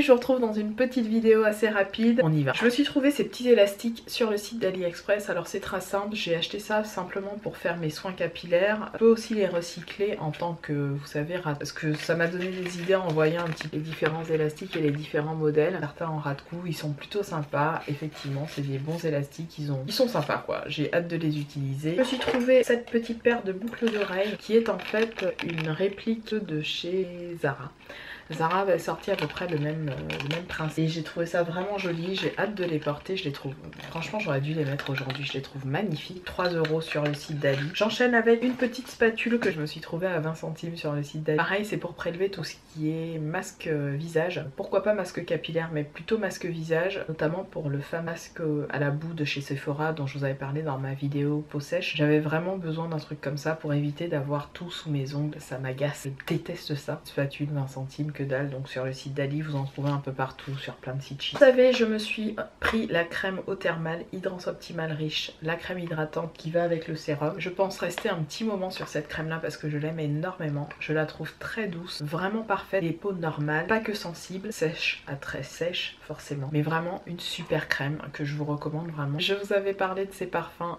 Salut, je vous retrouve dans une petite vidéo assez rapide. On y va. Je me suis trouvé ces petits élastiques sur le site d'AliExpress. Alors c'est très simple, j'ai acheté ça simplement pour faire mes soins capillaires. Je peux aussi les recycler en tant que, vous savez, parce que ça m'a donné des idées en voyant un petit peu les différents élastiques et les différents modèles. Certains en ras de cou, ils sont plutôt sympas. Effectivement, c'est des bons élastiques, ils sont sympas quoi. J'ai hâte de les utiliser. Je me suis trouvé cette petite paire de boucles d'oreilles qui est en fait une réplique de chez Zara. Zara avait sorti à peu près le même principe. Et j'ai trouvé ça vraiment joli, j'ai hâte de les porter, je les trouve... Franchement j'aurais dû les mettre aujourd'hui, je les trouve magnifiques. 3 € sur le site d'Ali. J'enchaîne avec une petite spatule que je me suis trouvée à 20 centimes sur le site d'Ali. Pareil, c'est pour prélever tout ce qui est masque visage. Pourquoi pas masque capillaire, mais plutôt masque visage. Notamment pour le fameux masque à la boue de chez Sephora dont je vous avais parlé dans ma vidéo peau sèche. J'avais vraiment besoin d'un truc comme ça pour éviter d'avoir tout sous mes ongles, ça m'agace. Je déteste ça. Spatule 20 centimes, que dalle. Donc sur le site d'Ali vous en trouvez un peu partout sur plein de sites chics. Vous savez, je me suis pris la crème eau thermale Hydrance Optimal Riche, la crème hydratante qui va avec le sérum. Je pense rester un petit moment sur cette crème là parce que je l'aime énormément. Je la trouve très douce, vraiment parfaite. Les peaux normales, pas que sensibles, sèche à très sèche forcément, mais vraiment une super crème que je vous recommande vraiment. Je vous avais parlé de ces parfums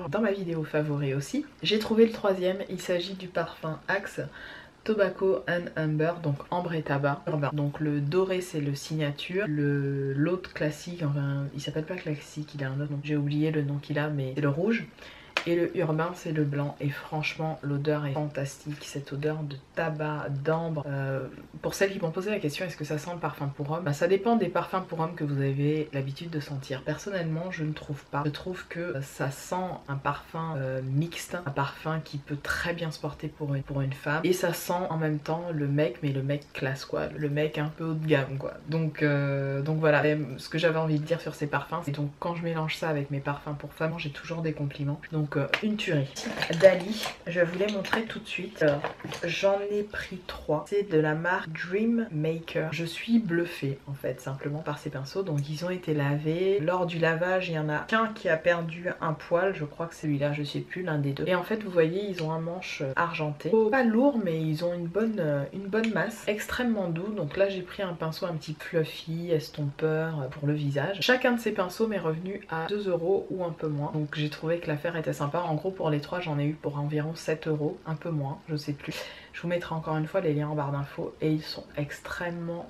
dans ma vidéo favori aussi. J'ai trouvé le troisième, il s'agit du parfum Axe Tobacco and Amber, donc ambre et tabac. Donc le doré c'est le signature, l'autre classique, enfin il s'appelle pas classique, il a un autre nom, j'ai oublié le nom qu'il a, mais c'est le rouge. Et le urbain c'est le blanc et franchement l'odeur est fantastique, cette odeur de tabac, d'ambre. Pour celles qui m'ont posé la question est-ce que ça sent le parfum pour homme, bah, ça dépend des parfums pour homme que vous avez l'habitude de sentir. Personnellement je ne trouve pas, je trouve que ça sent un parfum mixte, un parfum qui peut très bien se porter pour une femme, et ça sent en même temps le mec, mais le mec classe quoi, le mec un peu haut de gamme quoi. Donc voilà, ce que j'avais envie de dire sur ces parfums, c'est donc quand je mélange ça avec mes parfums pour femmes, j'ai toujours des compliments. Donc une tuerie. Dali, je vais vous les montrer tout de suite. J'en ai pris 3. C'est de la marque Dream Maker. Je suis bluffée en fait simplement par ces pinceaux. Donc ils ont été lavés. Lors du lavage, il y en a qu'un qui a perdu un poil. Je crois que c'est celui-là, je sais plus, l'un des deux. Et en fait, vous voyez, ils ont un manche argenté. Pas lourd, mais ils ont une bonne masse. Extrêmement doux. Donc là, j'ai pris un pinceau un petit fluffy, estompeur pour le visage. Chacun de ces pinceaux m'est revenu à 2 € ou un peu moins. Donc j'ai trouvé que l'affaire était sympa. En gros pour les 3 j'en ai eu pour environ 7 €, un peu moins, je sais plus. Je vous mettrai encore une fois les liens en barre d'infos et ils sont extrêmement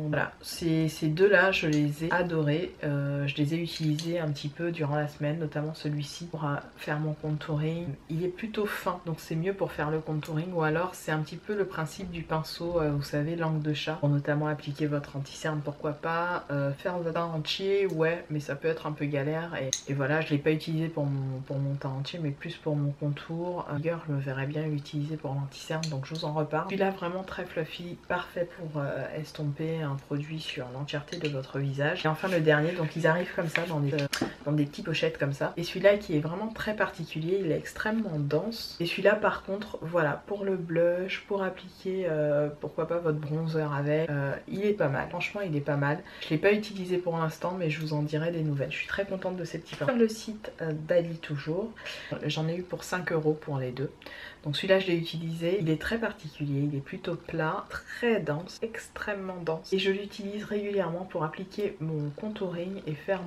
voilà. Ces deux là je les ai adorés, je les ai utilisés un petit peu durant la semaine, notamment celui-ci pour faire mon contouring. Il est plutôt fin donc c'est mieux pour faire le contouring, ou alors c'est un petit peu le principe du pinceau, vous savez, langue de chat, pour notamment appliquer votre anti-cerne, pourquoi pas. Faire le teint entier, ouais, mais ça peut être un peu galère, et voilà, je l'ai pas utilisé pour mon teint entier mais plus pour mon contour. Je me verrais bien l'utiliser pour l'anti-cerne, donc je vous en reparle. Celui-là vraiment très fluffy, parfait pour estomper un produit sur l'entièreté de votre visage. Et enfin le dernier, donc ils arrivent comme ça dans des petites pochettes comme ça. Et celui-là qui est vraiment très particulier, il est extrêmement dense. Et celui-là par contre, voilà, pour le blush, pour appliquer pourquoi pas votre bronzer avec, il est pas mal. Franchement il est pas mal. Je l'ai pas utilisé pour l'instant mais je vous en dirai des nouvelles. Je suis très contente de ces petits pinceaux. Sur le site d'Ali toujours, j'en ai eu pour 5 € pour les deux. Donc celui-là je l'ai utilisé, il est très particulier, il est plutôt plat, très dense, extrêmement dense. Et je l'utilise régulièrement pour appliquer mon contouring et faire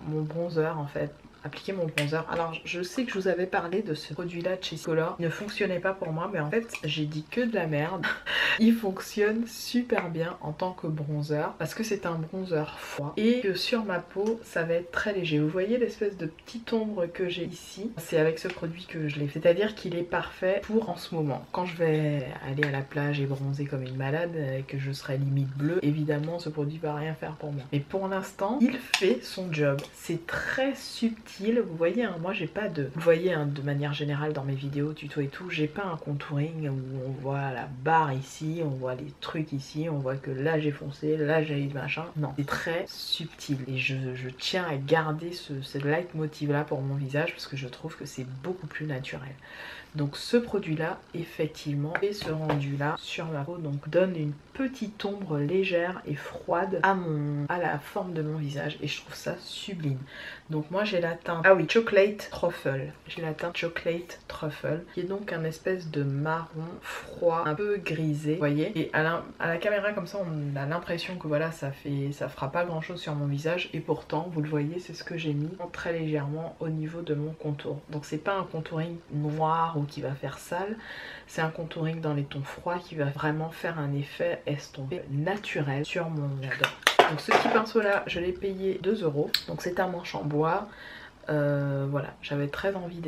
mon bronzer en fait. Appliquer mon bronzer. Alors je sais que je vous avais parlé de ce produit là de chez Color, il ne fonctionnait pas pour moi mais en fait j'ai dit que de la merde. Il fonctionne super bien en tant que bronzer parce que c'est un bronzer froid et que sur ma peau ça va être très léger. Vous voyez l'espèce de petite ombre que j'ai ici, c'est avec ce produit que je l'ai fait, c'est à dire qu'il est parfait pour en ce moment. Quand je vais aller à la plage et bronzer comme une malade et que je serai limite bleue, évidemment ce produit va rien faire pour moi, mais pour l'instant il fait son job. C'est très subtil, vous voyez hein, moi j'ai pas de... Vous voyez hein, de manière générale dans mes vidéos tuto et tout, j'ai pas un contouring où on voit la barre ici, on voit les trucs ici, on voit que là j'ai foncé, là j'ai eu machin. Non, c'est très subtil et je tiens à garder ce leitmotiv là pour mon visage parce que je trouve que c'est beaucoup plus naturel. Donc ce produit là effectivement et ce rendu là sur ma peau donc donne une petite ombre légère et froide à la forme de mon visage et je trouve ça sublime. Donc moi j'ai la teinte, ah oui, Chocolate Truffle, j'ai la teinte Chocolate Truffle qui est donc un espèce de marron froid un peu grisé, vous voyez, et à la caméra comme ça on a l'impression que voilà ça fera pas grand chose sur mon visage et pourtant vous le voyez c'est ce que j'ai mis très légèrement au niveau de mon contour. Donc c'est pas un contouring noir ou qui va faire sale, c'est un contouring dans les tons froids qui va vraiment faire un effet estompé naturel sur mon visage. Donc ce petit pinceau là je l'ai payé 2 €, donc c'est un manche en bois. Voilà, j'avais très envie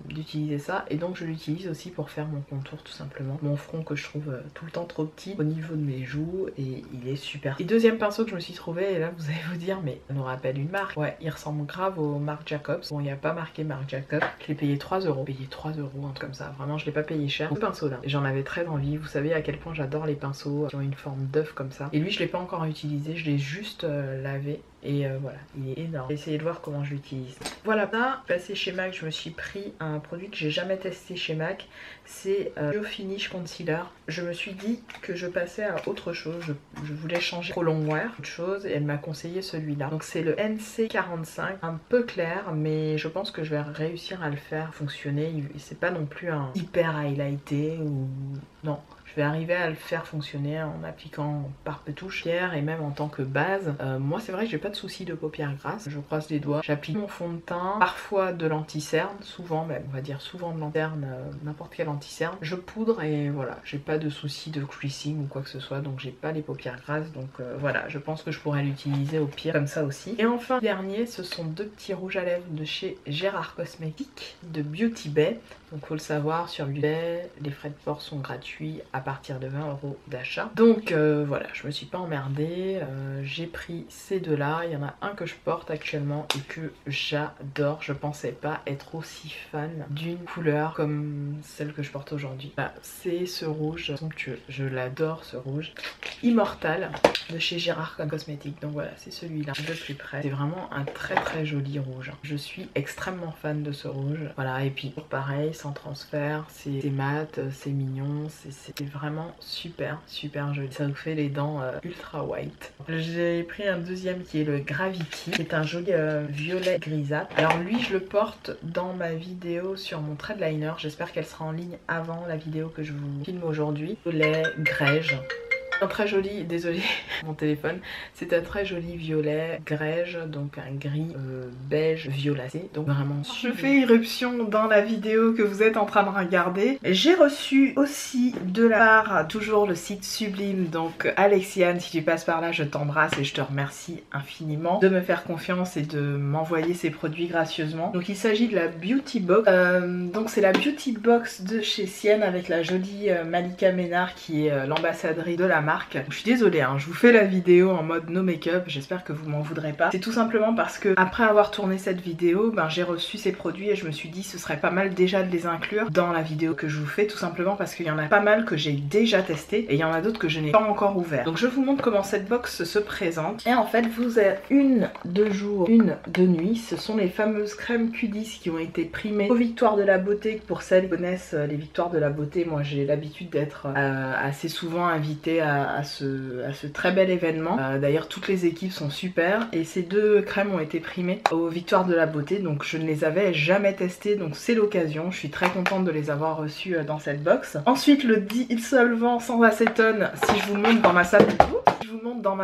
d'utiliser ça et donc je l'utilise aussi pour faire mon contour tout simplement. Mon front que je trouve tout le temps trop petit au niveau de mes joues et il est super. Et deuxième pinceau que je me suis trouvé, et là vous allez vous dire mais ça nous rappelle une marque. Ouais, il ressemble grave au Marc Jacobs. Bon, il n'y a pas marqué Marc Jacobs. Je l'ai payé 3 €. Payé 3 €, un truc comme ça. Vraiment, je l'ai pas payé cher. Ce pinceau là, j'en avais très envie. Vous savez à quel point j'adore les pinceaux qui ont une forme d'œuf comme ça. Et lui, je l'ai pas encore utilisé. Je l'ai juste lavé. Et voilà, il est énorme. J'ai essayé de voir comment je l'utilise. Voilà, là, passé chez MAC, je me suis pris un produit que j'ai jamais testé chez MAC. C'est Bio Finish Concealer. Je me suis dit que je passais à autre chose. Je voulais changer Pro Longwear, autre chose, et elle m'a conseillé celui-là. Donc c'est le NC45, un peu clair, mais je pense que je vais réussir à le faire fonctionner. C'est pas non plus un hyper highlighté ou non. Je vais arriver à le faire fonctionner en appliquant par petouches et même en tant que base. Moi c'est vrai que j'ai pas de soucis de paupières grasses, je croise les doigts. J'applique mon fond de teint, parfois de l'anti-cerne, souvent même, on va dire souvent de l'anti-cerne, n'importe quel anti-cerne. Je poudre et voilà, j'ai pas de soucis de creasing ou quoi que ce soit, donc j'ai pas les paupières grasses. Donc voilà, je pense que je pourrais l'utiliser au pire comme ça aussi. Et enfin, dernier, ce sont deux petits rouges à lèvres de chez Gérard Cosmetics de Beauty Bay. Donc faut le savoir, sur Beauty Bay, les frais de port sont gratuits à partir de 20 € d'achat. Donc voilà, je me suis pas emmerdée, j'ai pris ces deux là, il y en a un que je porte actuellement et que j'adore. Je pensais pas être aussi fan d'une couleur comme celle que je porte aujourd'hui. Voilà, c'est ce rouge somptueux, je l'adore ce rouge. Immortal de chez Gérard Cosmetics, donc voilà c'est celui-là de plus près. C'est vraiment un très joli rouge. Je suis extrêmement fan de ce rouge. Voilà, et puis pareil, sans transfert, c'est mat, c'est mignon, c'est vraiment super joli. Ça vous fait les dents ultra white. J'ai pris un deuxième qui est le Gravity, qui est un joli violet grisâtre. Alors lui je le porte dans ma vidéo sur mon threadliner, j'espère qu'elle sera en ligne avant la vidéo que je vous filme aujourd'hui. Violet grège. Un très joli, désolé mon téléphone, c'est un très joli violet grège, donc un gris beige violacé, donc vraiment super. Je fais irruption dans la vidéo que vous êtes en train de regarder. J'ai reçu aussi de la part, toujours le site Sublime, donc Alexiane, si tu passes par là je t'embrasse et je te remercie infiniment de me faire confiance et de m'envoyer ces produits gracieusement. Donc il s'agit de la Beauty Box, donc c'est la Beauty Box de chez Sienne avec la jolie Malika Ménard qui est l'ambassadrice de la marque. Je suis désolée, hein, je vous fais la vidéo en mode no make-up, j'espère que vous m'en voudrez pas. C'est tout simplement parce que après avoir tourné cette vidéo, j'ai reçu ces produits et je me suis dit ce serait pas mal déjà de les inclure dans la vidéo que je vous fais, tout simplement parce qu'il y en a pas mal que j'ai déjà testé et il y en a d'autres que je n'ai pas encore ouvert. Donc je vous montre comment cette box se présente. Et en fait vous avez une de jour, une de nuit. Ce sont les fameuses crèmes Q10 qui ont été primées aux Victoires de la Beauté. Pour celles qui connaissent les Victoires de la Beauté, moi j'ai l'habitude d'être assez souvent invitée à ce très bel événement. D'ailleurs toutes les équipes sont super et ces deux crèmes ont été primées aux Victoires de la Beauté, donc je ne les avais jamais testées, donc c'est l'occasion. Je suis très contente de les avoir reçues dans cette box. Ensuite le dissolvant sans acétone, si je vous montre dans ma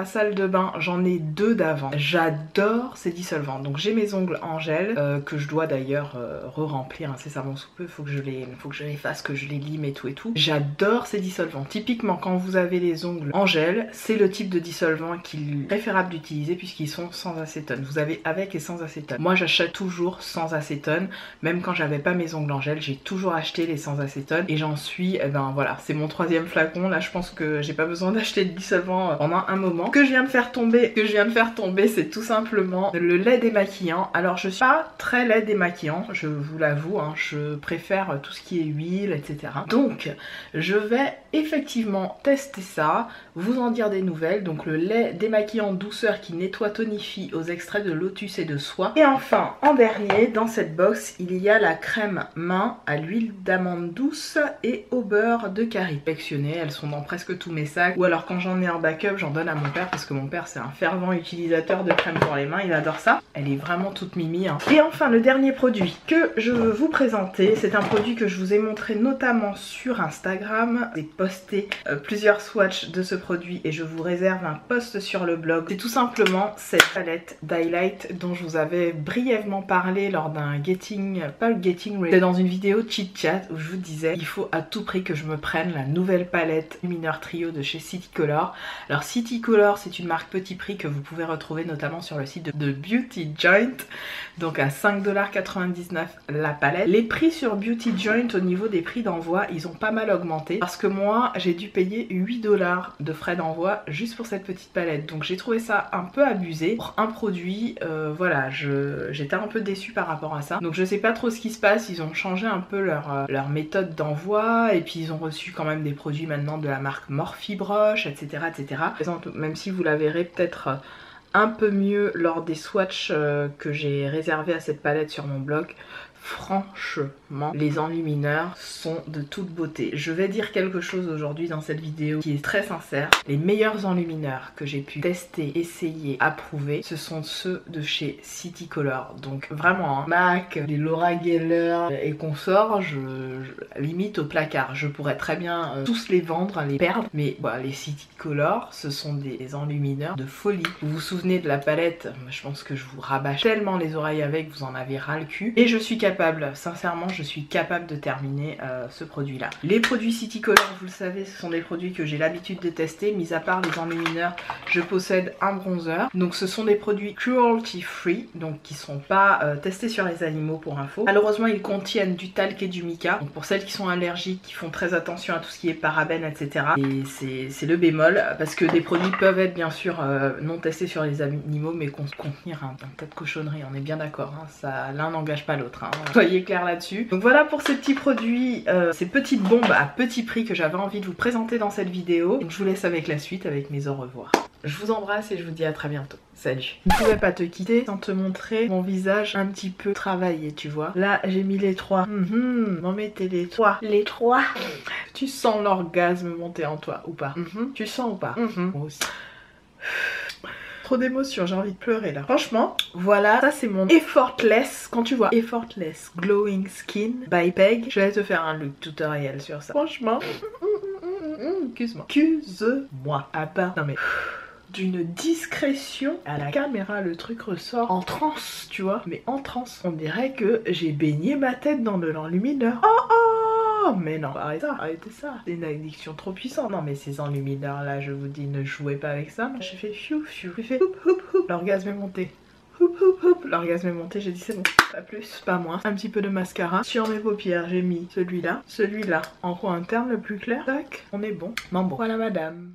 salle de bain, j'en ai deux d'avant. J'adore ces dissolvants. Donc j'ai mes ongles en gel que je dois d'ailleurs re-remplir incessamment sous peu. Faut que je les fasse, que je les lime et tout. J'adore ces dissolvants. Typiquement quand vous avez les ongles en gel, c'est le type de dissolvant qu'il est préférable d'utiliser puisqu'ils sont sans acétone. Vous avez avec et sans acétone. Moi j'achète toujours sans acétone. Même quand j'avais pas mes ongles en gel, j'ai toujours acheté les sans acétone et j'en suis, voilà, c'est mon troisième flacon. Là je pense que j'ai pas besoin d'acheter de dissolvant en pendant un moment. Que je viens de faire tomber, c'est tout simplement le lait démaquillant. Alors je suis pas très lait démaquillant, je vous l'avoue, hein, je préfère tout ce qui est huile, etc. Donc je vais effectivement tester ça, vous en dire des nouvelles. Donc le lait démaquillant douceur qui nettoie, tonifie aux extraits de lotus et de soie. Et enfin, en dernier, dans cette box, il y a la crème main à l'huile d'amande douce et au beurre de karité. Elles sont dans presque tous mes sacs, ou alors quand j'en ai un backup, j'en donne à mon père parce que mon père c'est un fervent utilisateur de crème pour les mains, il adore ça. Elle est vraiment toute mimi, hein. Et enfin le dernier produit que je veux vous présenter, c'est un produit que je vous ai montré notamment sur Instagram. J'ai posté plusieurs swatchs de ce produit et je vous réserve un post sur le blog. C'est tout simplement cette palette d'highlight dont je vous avais brièvement parlé lors d'un c'était dans une vidéo chit chat où je vous disais il faut à tout prix que je me prenne la nouvelle palette Lumineur Trio de chez City Color. Alors City Color, c'est une marque petit prix que vous pouvez retrouver notamment sur le site de Beauty Joint, donc à 5,99$ la palette. Les prix sur Beauty Joint au niveau des prix d'envoi, ils ont pas mal augmenté parce que moi j'ai dû payer 8$ de frais d'envoi juste pour cette petite palette, donc j'ai trouvé ça un peu abusé pour un produit. Voilà, j'étais un peu déçue par rapport à ça, donc je sais pas trop ce qui se passe. Ils ont changé un peu leur méthode d'envoi et puis ils ont reçu quand même des produits maintenant de la marque Morphe Brosh, etc., etc. Même si vous la verrez peut-être un peu mieux lors des swatchs que j'ai réservés à cette palette sur mon blog. Franchement, les enlumineurs sont de toute beauté. Je vais dire quelque chose aujourd'hui dans cette vidéo qui est très sincère. Les meilleurs enlumineurs que j'ai pu tester, essayer, approuver, ce sont ceux de chez City Color. Donc vraiment, hein, MAC, les Laura Geller et consorts, je limite au placard. Je pourrais très bien tous les vendre, les perdre. Mais voilà, les City Color, ce sont des enlumineurs de folie. Vous vous souvenez de la palette? Je pense que je vous rabâche tellement les oreilles avec, vous en avez ras le cul. Et je suis capable, sincèrement, je suis capable de terminer ce produit là. Les produits City Color, vous le savez, ce sont des produits que j'ai l'habitude de tester. Mis à part les enlumineurs, je possède un bronzer. Donc ce sont des produits cruelty free, donc qui sont pas testés sur les animaux pour info. Malheureusement ils contiennent du talc et du mica, donc pour celles qui sont allergiques, qui font très attention à tout ce qui est parabènes, etc. Et c'est le bémol, parce que des produits peuvent être bien sûr non testés sur les animaux, mais contenir un tas de cochonneries, on est bien d'accord, hein, l'un n'engage pas l'autre, hein. Soyez clair là-dessus. Donc voilà pour ces petits produits, ces petites bombes à petit prix que j'avais envie de vous présenter dans cette vidéo. Donc je vous laisse avec la suite, avec mes au revoir. Je vous embrasse et je vous dis à très bientôt. Salut. Je ne pouvais pas te quitter sans te montrer mon visage un petit peu travaillé, tu vois. Là j'ai mis les trois. M'en mettez les trois. Les trois. Tu sens l'orgasme monter en toi ou pas? Tu sens ou pas? Moi aussi. Trop d'émotions, j'ai envie de pleurer là. Franchement, voilà, ça c'est mon Effortless. Quand tu vois Effortless Glowing Skin by Peg, je vais te faire un look tutoriel sur ça. Franchement, excuse-moi. Excuse-moi. Ah bah, non mais... d'une discrétion à la caméra, le truc ressort en transe, tu vois, mais en transe. On dirait que j'ai baigné ma tête dans de l'enlumineur. Oh mais non, arrêtez ça, c'est une addiction trop puissante. Non mais ces enlumineurs là, je vous dis, ne jouez pas avec ça. J'ai fait fiou fiou, j'ai fait houp houp houp, l'orgasme est monté. Houp houp houp, l'orgasme est monté, j'ai dit c'est bon, pas plus, pas moins. Un petit peu de mascara. Sur mes paupières, j'ai mis celui-là, en coin interne le plus clair. Tac, on est bon. Bon, voilà madame.